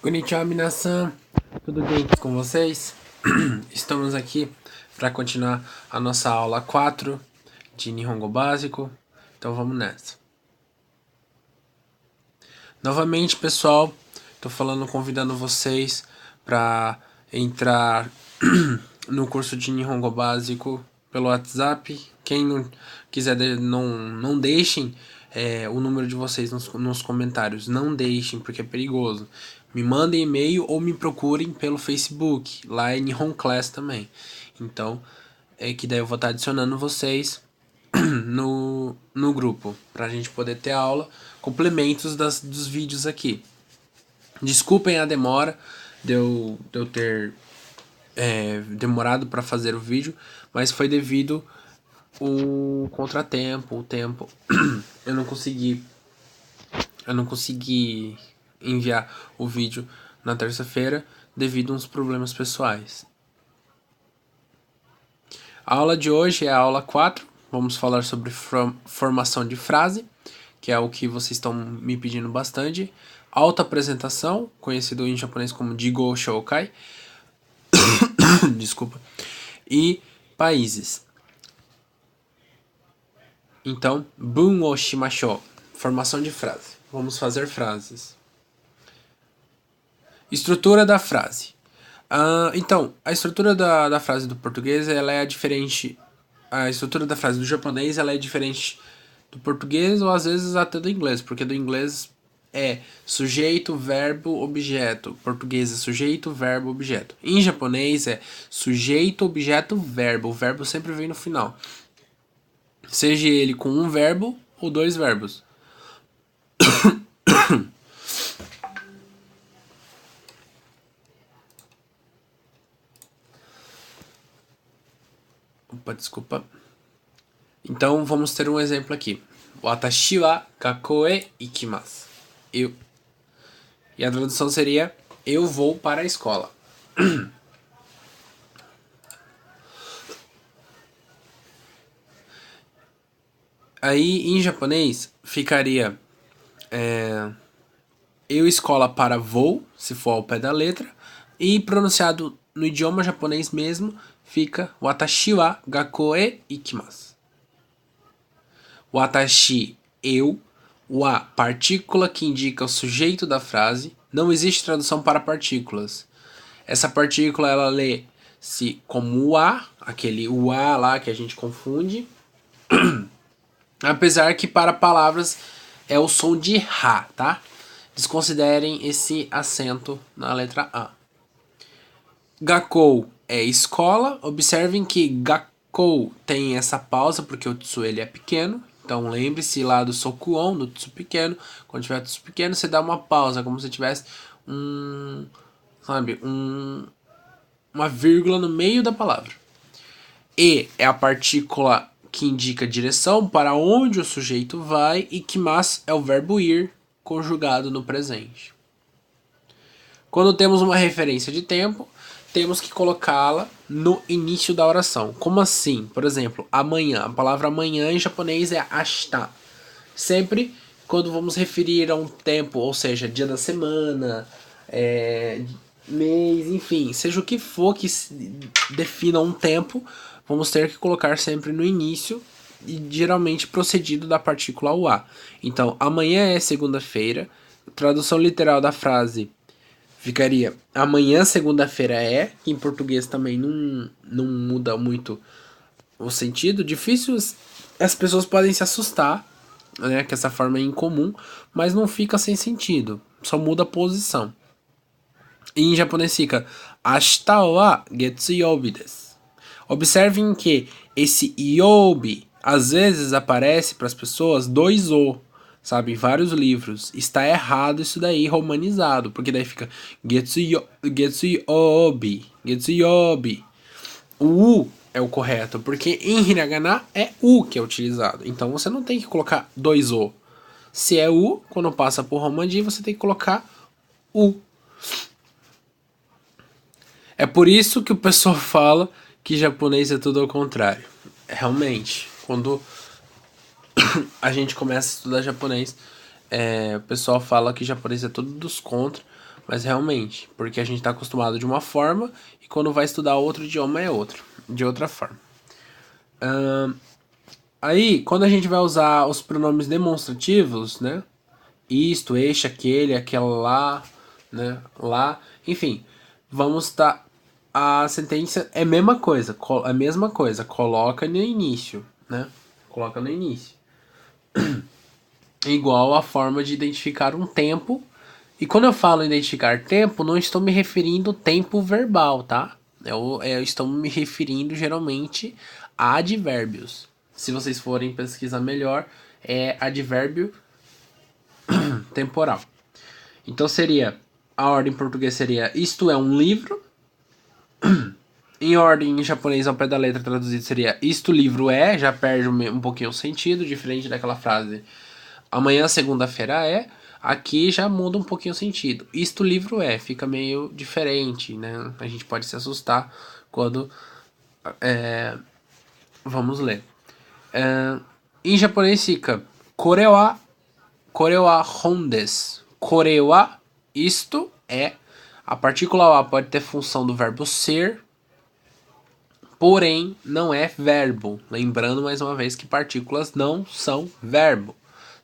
Konnichiwa, minasan, tudo bem com vocês? Estamos aqui para continuar a nossa aula 4 de Nihongo básico, então vamos nessa. Novamente, pessoal, estou convidando vocês para entrar no curso de Nihongo básico pelo WhatsApp. Quem não quiser, não deixem o número de vocês nos comentários. Não deixem, porque é perigoso. Me mandem e-mail ou me procurem pelo Facebook. Lá é Nihon Class também. Então, que daí eu vou estar adicionando vocês no grupo, pra gente poder ter aula, complementos dos vídeos aqui. Desculpem a demora de eu ter demorado para fazer o vídeo, mas foi devido o contratempo, o tempo. Eu não consegui enviar o vídeo na terça-feira devido a uns problemas pessoais. A aula de hoje é a aula 4. Vamos falar sobre formação de frase, que é o que vocês estão me pedindo bastante. Auto-apresentação, conhecido em japonês como Jigo Shoukai. Desculpa. E países. Então, bun o shimashou. Formação de frase. Vamos fazer frases. Estrutura da frase. Então, a estrutura da frase do português ela é diferente. A estrutura da frase do japonês ela é diferente do português ou às vezes até do inglês, porque do inglês é sujeito, verbo, objeto. Português é sujeito, verbo, objeto. Em japonês é sujeito, objeto, verbo. O verbo sempre vem no final. Seja ele com um verbo ou dois verbos. Opa, desculpa. Então vamos ter um exemplo aqui. Watashi wa gakkou e ikimasu. Eu. E a tradução seria: eu vou para a escola. Aí em japonês ficaria eu escola para vou, se for ao pé da letra, e pronunciado no idioma japonês mesmo fica watashi wa gakkou e ikimasu. Watashi, eu, wa, partícula que indica o sujeito da frase. Não existe tradução para partículas. Essa partícula ela lê-se como wa, aquele wa lá que a gente confunde. Apesar que para palavras é o som de ha, tá? Desconsiderem esse acento na letra A. Gakkou é escola. Observem que gakkou tem essa pausa porque o tsu ele é pequeno. Então lembre-se lá do sokuon, do tsu pequeno. Quando tiver tsu pequeno, você dá uma pausa, como se tivesse uma vírgula no meio da palavra. E é a partícula que indica a direção para onde o sujeito vai, e ikimasu é o verbo ir conjugado no presente. Quando temos uma referência de tempo, temos que colocá-la no início da oração. Como assim? Por exemplo, amanhã. A palavra amanhã em japonês é ashita. Sempre quando vamos referir a um tempo, ou seja, dia da semana, mês, enfim, seja o que for que defina um tempo, vamos ter que colocar sempre no início e geralmente procedido da partícula wa. Então, amanhã é segunda-feira. Tradução literal da frase ficaria amanhã, segunda-feira é, que em português também não muda muito o sentido. Difícil, as pessoas podem se assustar, né, que essa forma é incomum, mas não fica sem sentido, só muda a posição. E em japonês fica ashita wa getsuyoubi desu. Observem que esse yobi às vezes aparece para as pessoas dois o, sabe, em vários livros. Está errado isso daí, romanizado, porque daí fica getsuyobi. O u é o correto, porque em hiragana é u que é utilizado. Então você não tem que colocar dois o. Se é u, quando passa por romanji, você tem que colocar u. É por isso que o pessoal fala que japonês é tudo ao contrário. Realmente, quando a gente começa a estudar japonês, o pessoal fala que japonês é tudo dos contra, Mas realmente, porque a gente está acostumado de uma forma e quando vai estudar outro idioma é outro, de outra forma. Aí, quando a gente vai usar os pronomes demonstrativos, né? Isto, este, aquele, aquela lá, né? Lá, enfim, vamos estar. A sentença é a mesma coisa, coloca no início, né? Coloca no início. Igual a forma de identificar um tempo. E quando eu falo identificar tempo, não estou me referindo ao tempo verbal, tá? Eu estou me referindo geralmente a advérbios. Se vocês forem pesquisar melhor, é advérbio temporal. Então seria, a ordem em português seria isto é um livro. Em ordem em japonês ao pé da letra traduzido seria isto livro é, já perde um pouquinho o sentido, diferente daquela frase amanhã segunda-feira é, aqui já muda um pouquinho o sentido. Isto livro é, fica meio diferente, né? A gente pode se assustar quando vamos ler. Em japonês fica kore wa hon desu. Kore wa, isto é. A partícula wa pode ter função do verbo ser, porém não é verbo. Lembrando mais uma vez que partículas não são verbo,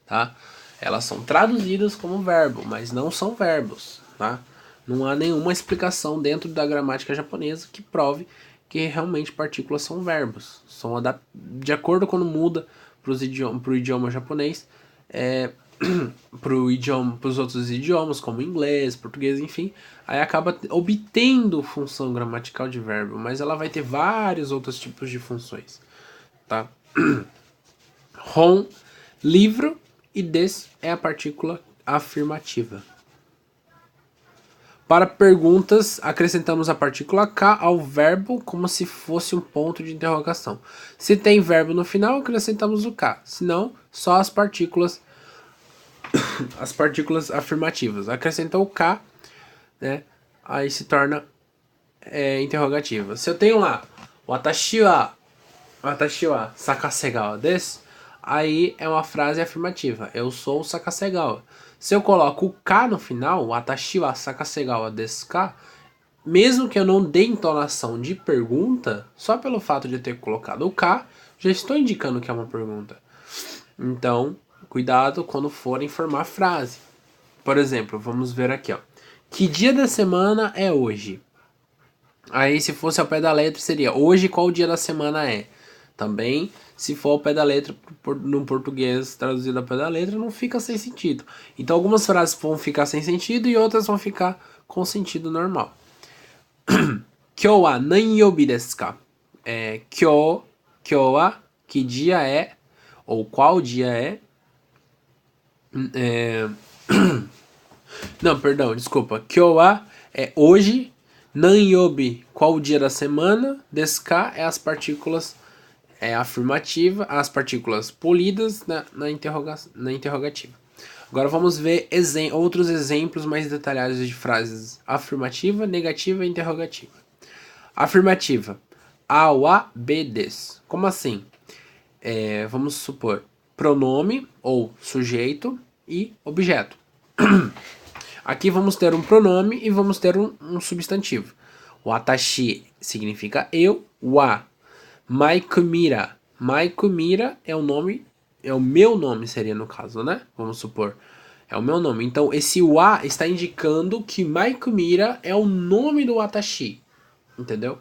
tá? Elas são traduzidas como verbo, mas não são verbos, tá? Não há nenhuma explicação dentro da gramática japonesa que prove que realmente partículas são verbos. São de acordo quando muda para o idioma japonês, para os outros idiomas, como inglês, português, enfim, aí acaba obtendo função gramatical de verbo, mas ela vai ter vários outros tipos de funções, tá? Hon, livro, e des é a partícula afirmativa. Para perguntas, acrescentamos a partícula K ao verbo como se fosse um ponto de interrogação. Se tem verbo no final, acrescentamos o K. Se não, só as partículas afirmativas. Acrescentou o K, né? Aí se torna interrogativa. Se eu tenho lá watashi wa sakasegawa desu, aí é uma frase afirmativa. Eu sou o Sakasegawa. Se eu coloco o K no final, watashi wa sakasegawa desu ka, mesmo que eu não dê entonação de pergunta, só pelo fato de eu ter colocado o K, já estou indicando que é uma pergunta. Então, cuidado quando forem formar frase. Por exemplo, vamos ver aqui, ó. Que dia da semana é hoje? Aí, se fosse ao pé da letra, seria hoje qual dia da semana é? Também, se for ao pé da letra, no português traduzido ao pé da letra, não fica sem sentido. Então, algumas frases vão ficar sem sentido e outras vão ficar com sentido normal. Kyou wa nanyobi desu ka? Kyou wa, que dia é? Ou qual dia é? Não, perdão, desculpa. Kyou wa é hoje. Nanyobi, qual o dia da semana? Desu ka é as partículas afirmativa, as partículas polidas na interrogativa. Agora vamos ver outros exemplos mais detalhados de frases afirmativa, negativa e interrogativa. Afirmativa. A, wa, b, des. Como assim? Vamos supor pronome ou sujeito e objeto. Aqui vamos ter um pronome e vamos ter um substantivo. Watashi significa eu, wa. Maikumira. Maikumira é o nome, é o meu nome seria no caso, né? Vamos supor. É o meu nome. Então esse wa está indicando que Maikumira é o nome do Watashi. Entendeu?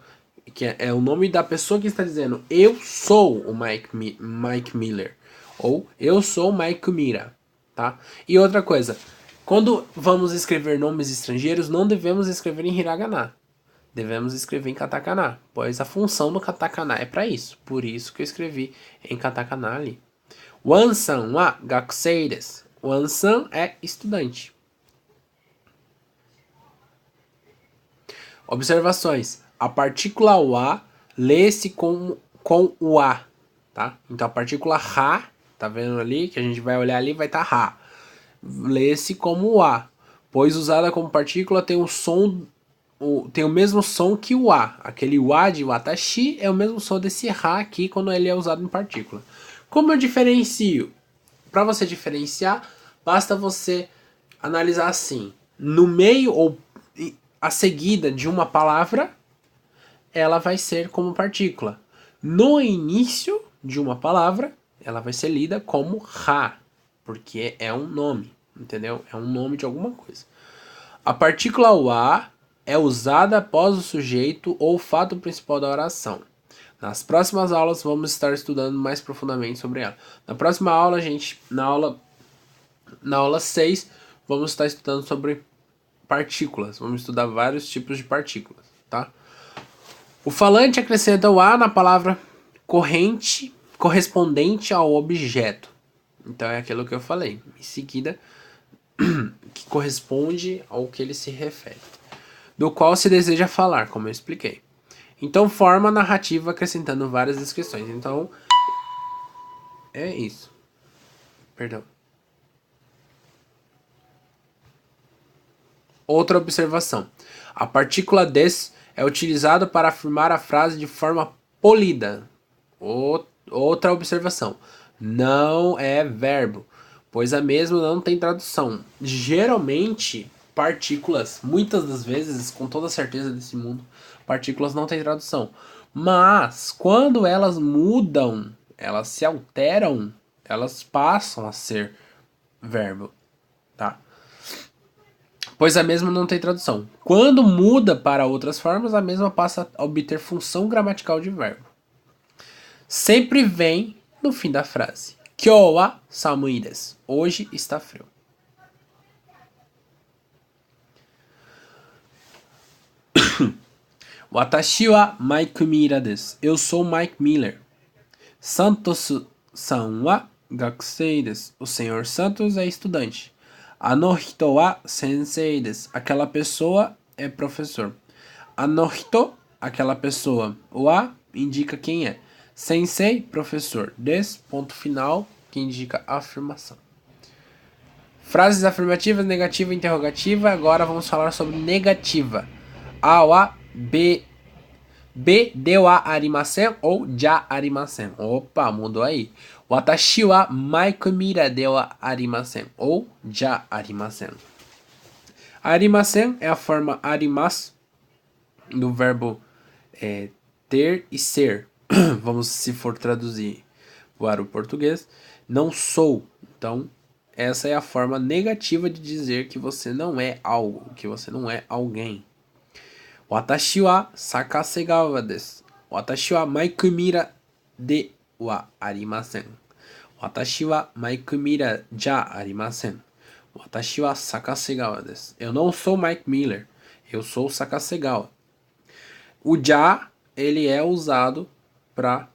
Que é o nome da pessoa que está dizendo eu sou o Mike Miller. Ou eu sou o Maikumira. Tá? E outra coisa. Quando vamos escrever nomes estrangeiros, não devemos escrever em hiragana. Devemos escrever em katakana, pois a função do katakana é para isso. Por isso que eu escrevi em katakana ali. Wan-san wa gakusei desu. Wan-san é estudante. Observações. A partícula wa lê-se com o a, tá? Então a partícula ha, tá vendo ali? Que a gente vai olhar ali, vai estar ha. Lê-se como o a, pois usada como partícula tem um som, tem o mesmo som que o a. Aquele wa de watashi é o mesmo som desse ha aqui quando ele é usado em partícula. Como eu diferencio? Para você diferenciar, basta você analisar assim. no meio ou a seguida de uma palavra, ela vai ser como partícula. No início de uma palavra, ela vai ser lida como ra, porque é um nome, entendeu? É um nome de alguma coisa. A partícula wa é usada após o sujeito ou o fato principal da oração. Nas próximas aulas vamos estar estudando mais profundamente sobre ela. Na próxima aula, gente, na aula 6, vamos estar estudando sobre partículas. Vamos estudar vários tipos de partículas, tá? O falante acrescenta o a na palavra correspondente ao objeto. Então é aquilo que eu falei. Em seguida, que corresponde ao que ele se refere. Do qual se deseja falar, como eu expliquei. Então forma a narrativa acrescentando várias descrições. Então, é isso. Perdão. Outra observação. A partícula des é utilizada para afirmar a frase de forma polida. Outra observação. Não é verbo, pois a mesma não tem tradução. Geralmente, partículas, muitas das vezes, com toda certeza desse mundo, partículas não têm tradução. Mas, quando elas mudam, elas se alteram, elas passam a ser verbo, tá? Pois a mesma não tem tradução. Quando muda para outras formas, a mesma passa a obter função gramatical de verbo. Sempre vem no fim da frase. Kyou wa samui desu. Hoje está frio. Watashi wa Mike Mira desu. Eu sou Mike Miller. Santos-san wa gakusei desu. O senhor Santos é estudante. Ano hito wa sensei desu. Aquela pessoa é professor. Ano hito, aquela pessoa. Wa indica quem é. Sensei, professor. Des, ponto final, que indica afirmação. Frases afirmativas, negativa e interrogativa. Agora vamos falar sobre negativa. A wa B de wa arimasen ou ja arimasen. Opa, mudou aí. Watashi wa Mike Mira de wa arimasen ou ja arimasen. Arimasen é a forma arimasu do verbo ter e ser. Vamos, se for traduzir para o português, não sou. Então, essa é a forma negativa de dizer que você não é algo, que você não é alguém. Watashi wa sakasegawa desu. Watashi wa Mike Mira de wa arimasen. Watashi wa Mike Mira ja arimasen. Watashi wa sakasegawa desu. Eu não sou Mike Miller, eu sou Sakasegawa. O ja, ele é usado para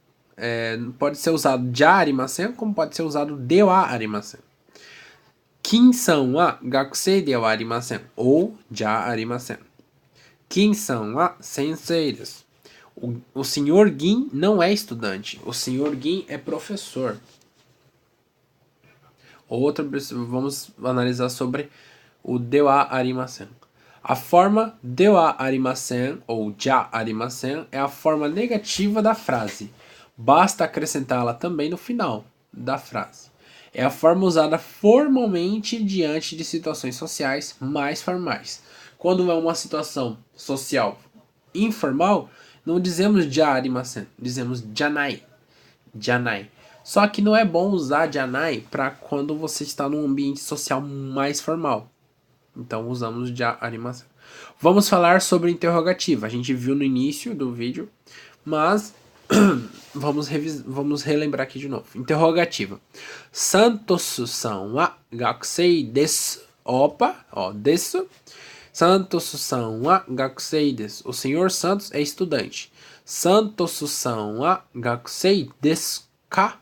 pode ser usado ja arimasen, como pode ser usado de wa arimasen. Kin-san wa gakusei de wa arimasen ou ja arimasen. Kin-san wa sensei desu. O senhor Gin não é estudante, o senhor Gin é professor. Vamos analisar sobre o de wa arimasen. A forma de wa arimasen ou ja arimasen é a forma negativa da frase. Basta acrescentá-la também no final da frase. É a forma usada formalmente diante de situações sociais mais formais. Quando é uma situação social informal, não dizemos ja arimasen, dizemos janai. Janai. Só que não é bom usar janai para quando você está num ambiente social mais formal. Então usamos ja arimasen. Vamos falar sobre interrogativa. A gente viu no início do vídeo, mas vamos relembrar aqui de novo. Interrogativa. Santos-san wa gakusei desu. Opa, desu. Santos-san wa gakusei desu. O senhor Santos é estudante. Santos-san wa gakusei desu ka?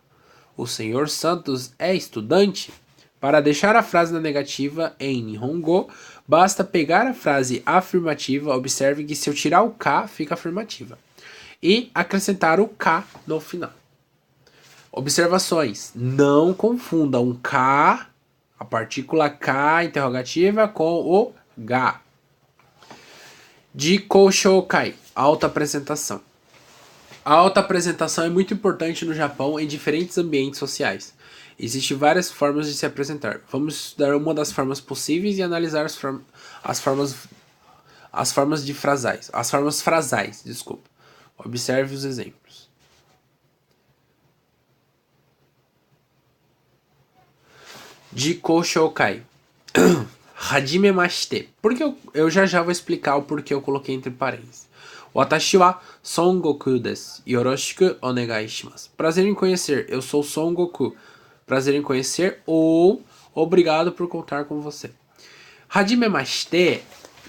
O senhor Santos é estudante? Para deixar a frase na negativa em Nihongo, basta pegar a frase afirmativa, observe que se eu tirar o ka, fica afirmativa, e acrescentar o ka no final. Observações. Não confundam ka, a partícula ka interrogativa, com o ga. Jikoushoukai, autoapresentação. A autoapresentação é muito importante no Japão em diferentes ambientes sociais. Existem várias formas de se apresentar. Vamos estudar uma das formas possíveis e analisar as formas de frasais. As formas frasais, desculpa. Observe os exemplos. Jiko Shoukai. Hajimemashite. Porque eu já vou explicar o porquê eu coloquei entre parênteses. Watashi wa Son Goku desu. Yoroshiku onegai shimasu. Prazer em conhecer. Eu sou Son Goku. Prazer em conhecer ou obrigado por contar com você. Hajimemashite,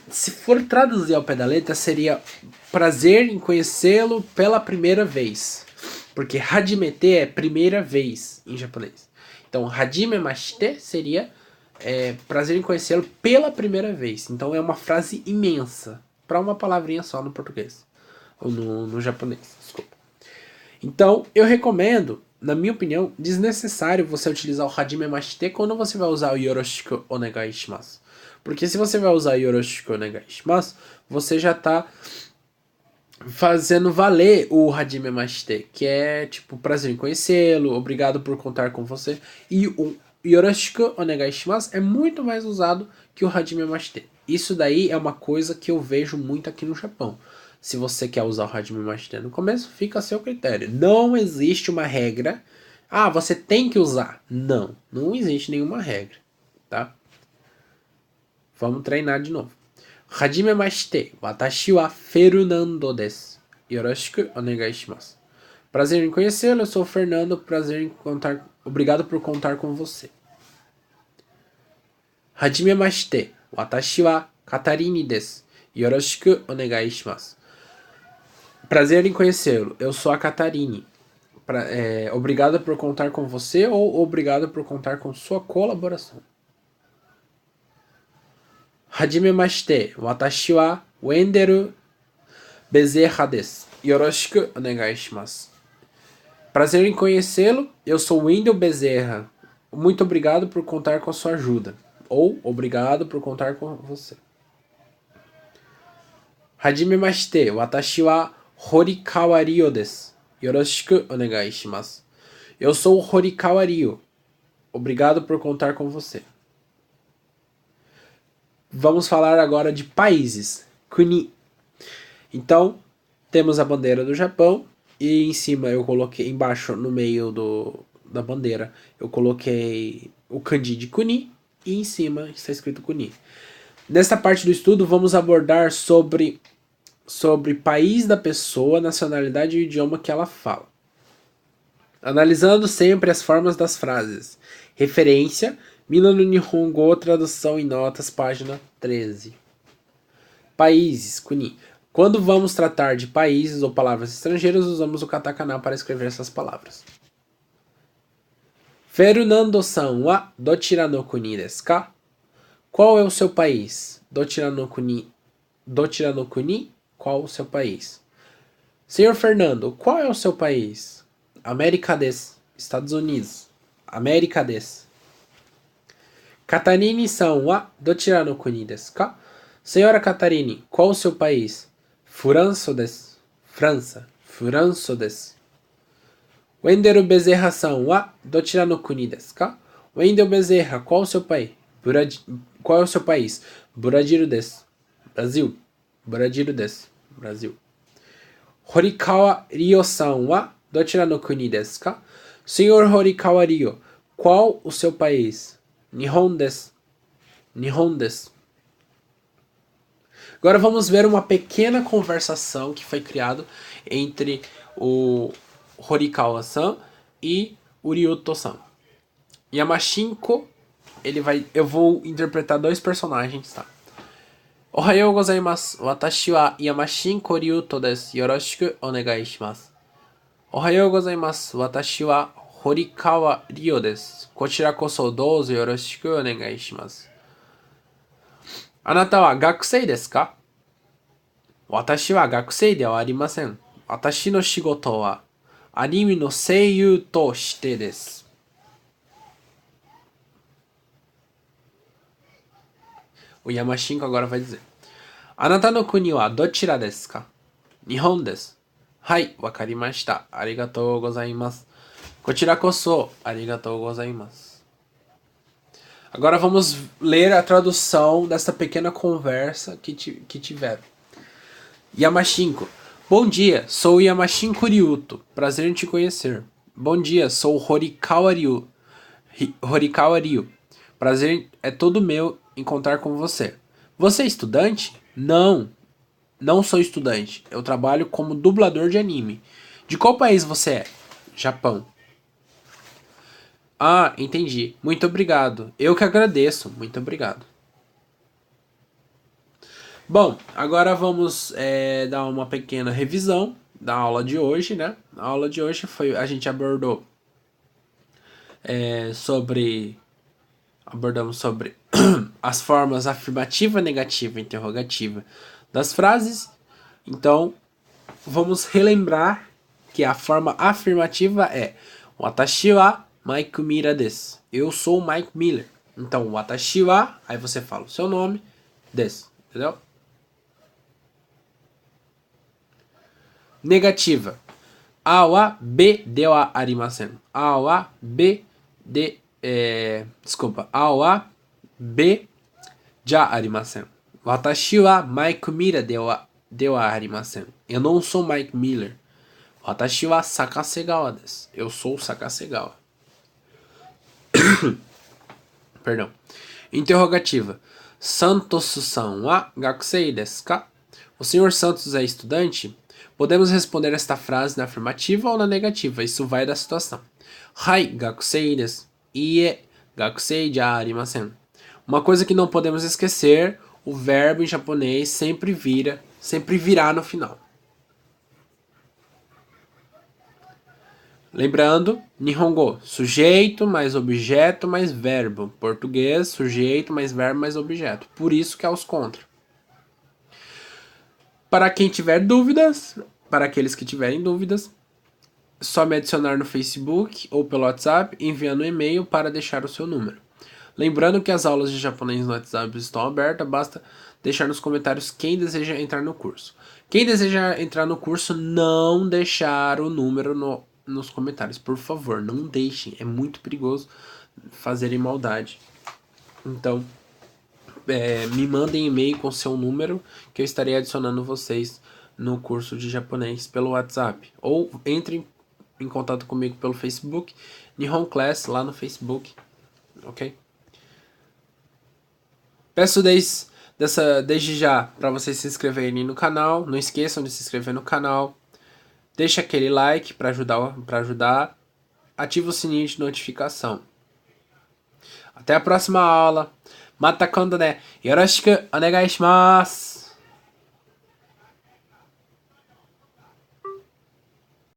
se for traduzir ao pé da letra, seria prazer em conhecê-lo pela primeira vez. Porque hajimete é primeira vez em japonês. Então, hajimemashite seria prazer em conhecê-lo pela primeira vez. Então, é uma frase imensa para uma palavrinha só no português. Ou no japonês, desculpa. Então, eu recomendo, na minha opinião, desnecessário você utilizar o hajimemashite quando você vai usar o yoroshiku onegai shimasu. Porque se você vai usar yoroshiku onegai shimasu, você já tá fazendo valer o hajimemashite, que é tipo, prazer em conhecê-lo, obrigado por contar com você. E o yoroshiku onegai shimasu é muito mais usado que o hajimemashite. Isso daí é uma coisa que eu vejo muito aqui no Japão. Se você quer usar o hajimemashite no começo, fica a seu critério. Não existe uma regra. Ah, você tem que usar. Não, não existe nenhuma regra, tá? Vamos treinar de novo. Hajimemashite, watashi wa Fernando desu. Yoroshiku onegai shimasu. Prazer em conhecê-lo, eu sou o Fernando. Prazer em contar. Obrigado por contar com você. Hajimemashite, watashi wa Katarini desu. Yoroshiku onegai shimasu. Prazer em conhecê-lo. Eu sou a Catarine. Obrigado por contar com você ou obrigado por contar com sua colaboração. Hajimemashite, watashi wa Wenderu Bezerra desu. Yoroshiku onegai shimasu. Prazer em conhecê-lo. Eu sou Wendel Bezerra. Muito obrigado por contar com a sua ajuda. Ou obrigado por contar com você. Hajimemashite, watashi wa Horikawa Ryo desu. Yoroshiku onegai shimasu. Eu sou o Horikawa Ryo. Obrigado por contar com você. Vamos falar agora de países. Kuni. Então, temos a bandeira do Japão. E em cima eu coloquei, embaixo, no meio da bandeira, eu coloquei o kanji de Kuni. E em cima está escrito Kuni. Nesta parte do estudo, vamos abordar sobre país da pessoa, nacionalidade e o idioma que ela fala. Analisando sempre as formas das frases. Referência, Mila no Nihongo, tradução em notas, página 13. Países, Kuni. Quando vamos tratar de países ou palavras estrangeiras, usamos o katakana para escrever essas palavras. Fernando-san wa dochira no kuni desu ka? Qual é o seu país? Dochira no kuni. Qual o seu país? Senhor Fernando, qual é o seu país? América desu. Estados Unidos. América desu. Katarine-san wa dochira no kuni desu ka? Senhora Catarine, qual o seu país? França desu. França. França desu. Wendel Bezerra-san wa dochira no kuni desu ka? Wendel Bezerra, qual o seu país? Qual é o seu país? Brasil desu. Brasil. Brasil desu. Brasil. Horikawa Ryo-san wa dochira no kuni desu ka? Senhor Horikawa Ryo, qual o seu país? Nihon desu. Nihon desu. Agora vamos ver uma pequena conversação que foi criada entre o Horikawa-san e o Ryuto-san. Yamashinko, eu vou interpretar dois personagens, tá? Ohayou gozaimasu. Watashi wa Yamashinko Ryuto desu. Yoroshiku onegai shimasu. Ohayou gozaimasu. Watashi wa Horikawa Ryo desu. Kochira koso douzo yoroshiku onegai shimasu. Anata wa gakusei desu ka? Watashi wa gakusei de wa arimasen. Watashi no shigoto wa anime no seiyuu to shite desu. O Yamashinko agora vai dizer: Anata no kuni wa dochira desu ka? Nihon desu. Hai, wakarimashita. Arigatou gozaimasu. Kochira koso, arigatou gozaimasu. Agora vamos ler a tradução dessa pequena conversa que tiveram. Yamashinko. Bom dia, sou Yamashinko Ryuto. Prazer em te conhecer. Bom dia, sou Horikawa Ryu. Horikawa Ryu. Prazer é todo meu em contar com você. Você é estudante? Não, não sou estudante. Eu trabalho como dublador de anime. De qual país você é? Japão. Ah, entendi. Muito obrigado. Eu que agradeço. Muito obrigado. Bom, agora vamos dar uma pequena revisão da aula de hoje, né? A aula de hoje a gente abordamos sobre as formas afirmativa, negativa e interrogativa das frases. Então, vamos relembrar que a forma afirmativa é Watashi wa Mike Mira desu. Eu sou o Mike Miller. Então, Watashi wa, aí você fala o seu nome, desu, entendeu? Negativa. A wa B de wa arimasen. A wa B de... desculpa. A wa B ja arimasen. Watashi wa Mike Mira de wa arimasen. Eu não sou Mike Miller. Watashi wa Sakasegawa desu. Eu sou Sakasegawa. Perdão. Interrogativa. Santos-san wa gakusei desu ka? O senhor Santos é estudante? Podemos responder esta frase na afirmativa ou na negativa. Isso vai da situação. Hai, gakusei desu. Ie, gakusei ja arimasen. Uma coisa que não podemos esquecer, o verbo em japonês sempre virá no final. Lembrando, Nihongo, sujeito mais objeto mais verbo. Português, sujeito mais verbo mais objeto. Por isso que é os contra. Para quem tiver dúvidas, para aqueles que tiverem dúvidas, só me adicionar no Facebook ou pelo WhatsApp, enviando um e-mail para deixar o seu número. Lembrando que as aulas de japonês no WhatsApp estão abertas, basta deixar nos comentários quem deseja entrar no curso. Quem deseja entrar no curso, não deixar o número nos comentários, por favor, não deixem, é muito perigoso fazerem maldade. Então, me mandem e-mail com seu número que eu estarei adicionando vocês no curso de japonês pelo WhatsApp. Ou entrem em contato comigo pelo Facebook, Nihon Class lá no Facebook, ok? Peço desde já para vocês se inscreverem no canal, não esqueçam de se inscrever no canal, deixa aquele like para ajudar, ativa o sininho de notificação. Até a próxima aula. Mata kondo ne. Yoroshiku onegai shimasu.